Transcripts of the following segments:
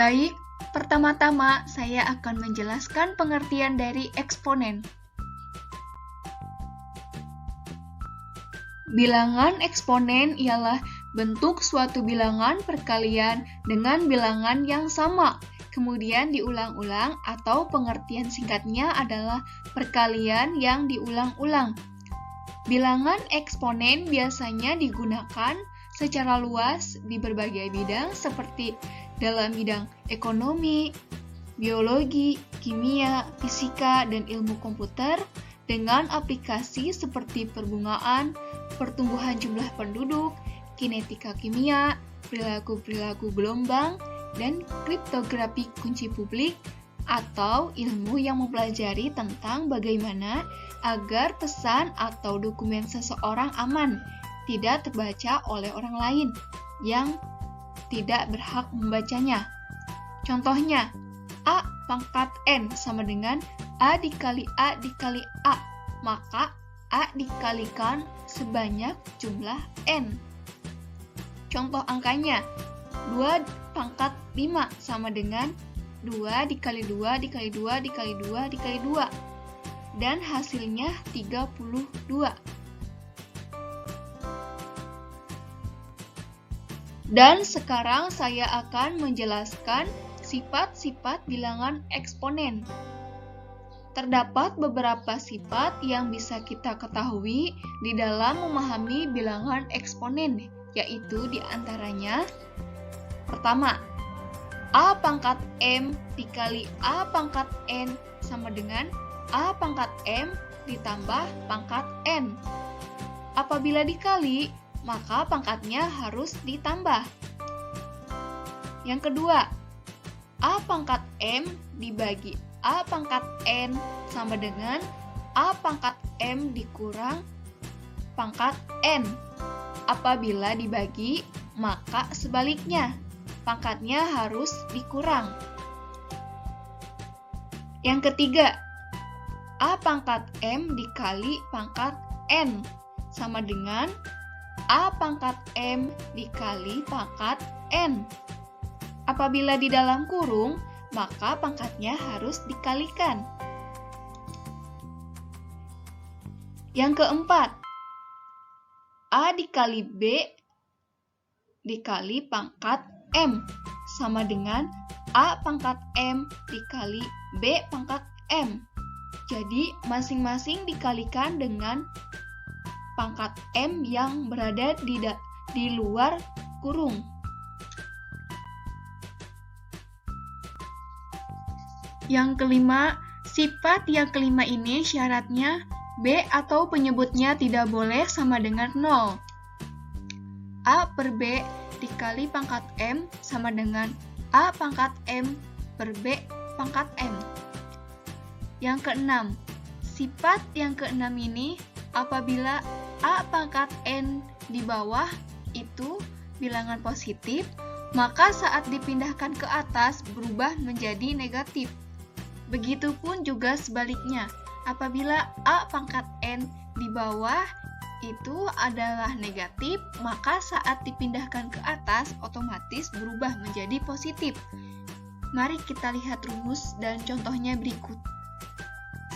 Baik, pertama-tama saya akan menjelaskan pengertian dari eksponen. Bilangan eksponen ialah bentuk suatu bilangan perkalian dengan bilangan yang sama, kemudian diulang-ulang atau pengertian singkatnya adalah perkalian yang diulang-ulang. Bilangan eksponen biasanya digunakan secara luas di berbagai bidang seperti dalam bidang ekonomi, biologi, kimia, fisika, dan ilmu komputer dengan aplikasi seperti perbungaan, pertumbuhan jumlah penduduk, kinetika kimia, perilaku-perilaku gelombang, dan kriptografi kunci publik atau ilmu yang mempelajari tentang bagaimana agar pesan atau dokumen seseorang aman, tidak terbaca oleh orang lain yang tidak berhak membacanya. Contohnya, A pangkat N sama dengan A dikali A dikali A, maka A dikalikan sebanyak jumlah N. Contoh angkanya, 2 pangkat 5 sama dengan 2 dikali 2 dikali 2 dikali 2 dikali 2, dan hasilnya 32. Dan sekarang saya akan menjelaskan sifat-sifat bilangan eksponen. Terdapat beberapa sifat yang bisa kita ketahui di dalam memahami bilangan eksponen, yaitu diantaranya: pertama, A pangkat M dikali A pangkat N sama dengan A pangkat M ditambah pangkat N. Apabila dikali, maka pangkatnya harus ditambah. Yang kedua, A pangkat M dibagi A pangkat N sama dengan A pangkat M dikurang pangkat N. Apabila dibagi, maka sebaliknya, pangkatnya harus dikurang. Yang ketiga, A pangkat M dikali pangkat N sama dengan A pangkat M dikali pangkat N. Apabila di dalam kurung, maka pangkatnya harus dikalikan. Yang keempat, A dikali B dikali pangkat M sama dengan A pangkat M dikali B pangkat M. Jadi, masing-masing dikalikan dengan pangkat M yang berada di luar kurung. Yang kelima, sifat yang kelima ini syaratnya B atau penyebutnya tidak boleh sama dengan 0. A per B dikali pangkat M sama dengan A pangkat M per B pangkat M. Yang keenam, sifat yang keenam ini apabila A pangkat N di bawah itu bilangan positif, maka saat dipindahkan ke atas berubah menjadi negatif. Begitupun juga sebaliknya, apabila A pangkat N di bawah itu adalah negatif, maka saat dipindahkan ke atas otomatis berubah menjadi positif. Mari kita lihat rumus dan contohnya berikut.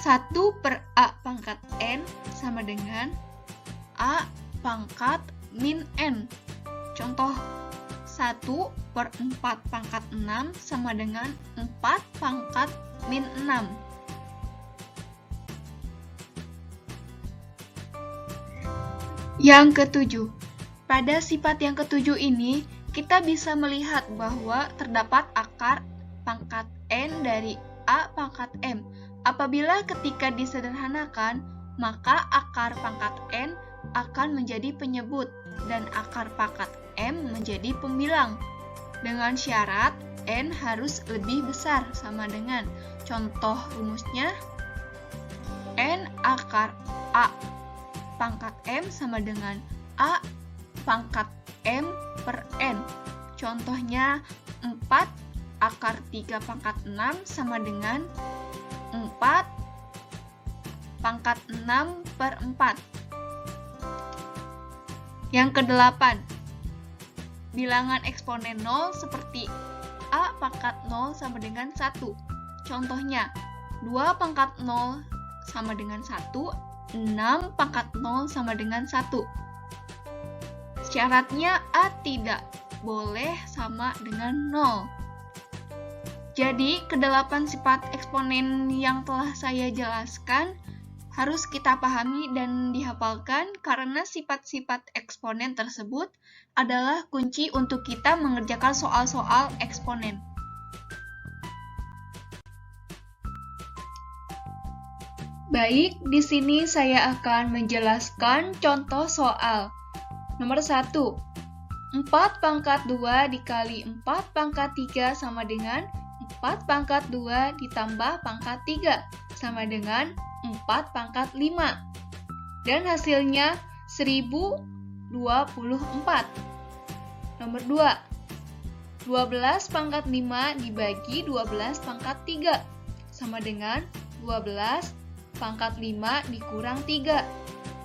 1 per A pangkat N sama dengan A pangkat min N. Contoh 1 per 4 pangkat 6 sama dengan 4 pangkat min 6. Yang ketujuh, pada sifat yang ketujuh ini kita bisa melihat bahwa terdapat akar pangkat N dari A pangkat M. Apabila ketika disederhanakan, maka akar pangkat N akan menjadi penyebut dan akar pangkat M menjadi pembilang. Dengan syarat N harus lebih besar sama dengan, contoh rumusnya, N akar A pangkat M sama dengan A pangkat M per N. Contohnya 4 akar 3 pangkat 6 sama dengan 4 pangkat 6 per 4. Yang kedelapan, bilangan eksponen 0 seperti A pangkat 0 sama dengan 1. Contohnya, 2 pangkat 0 sama dengan 1, 6 pangkat 0 sama dengan 1. Syaratnya A tidak boleh sama dengan 0. Jadi, kedelapan sifat eksponen yang telah saya jelaskan harus kita pahami dan dihafalkan karena sifat-sifat eksponen tersebut adalah kunci untuk kita mengerjakan soal-soal eksponen. Baik, di sini saya akan menjelaskan contoh soal. Nomor 1. 4 pangkat 2 dikali 4 pangkat 3 sama dengan 4 pangkat 2 ditambah pangkat 3 sama dengan 4 pangkat 5. Dan hasilnya 1024. Nomor 2. 12 pangkat 5 dibagi 12 pangkat 3 sama dengan 12 pangkat 5 dikurang 3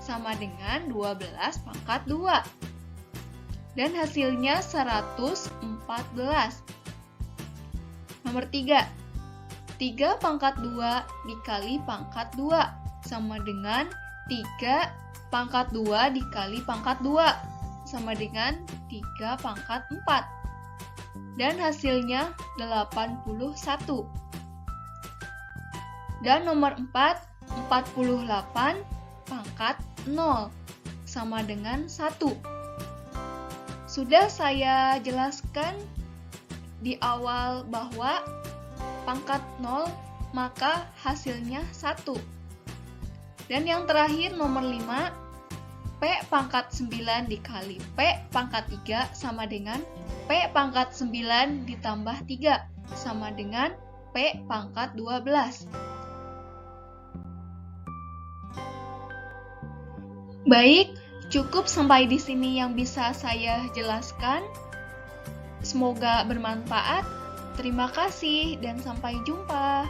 sama dengan 12 pangkat 2. Dan hasilnya 114. Nomor 3. 3 pangkat 2 dikali pangkat 2 sama dengan 3 pangkat 2 dikali pangkat 2 sama dengan 3 pangkat 4. Dan hasilnya 81. Dan nomor 4, 48 pangkat 0 sama dengan 1. Sudah saya jelaskan di awal bahwa pangkat 0 maka hasilnya 1. Dan yang terakhir nomor 5, P pangkat 9 dikali P pangkat 3 sama dengan P pangkat 9 ditambah 3 sama dengan P pangkat 12. Baik, cukup sampai di sini yang bisa saya jelaskan. Semoga bermanfaat. Terima kasih dan sampai jumpa.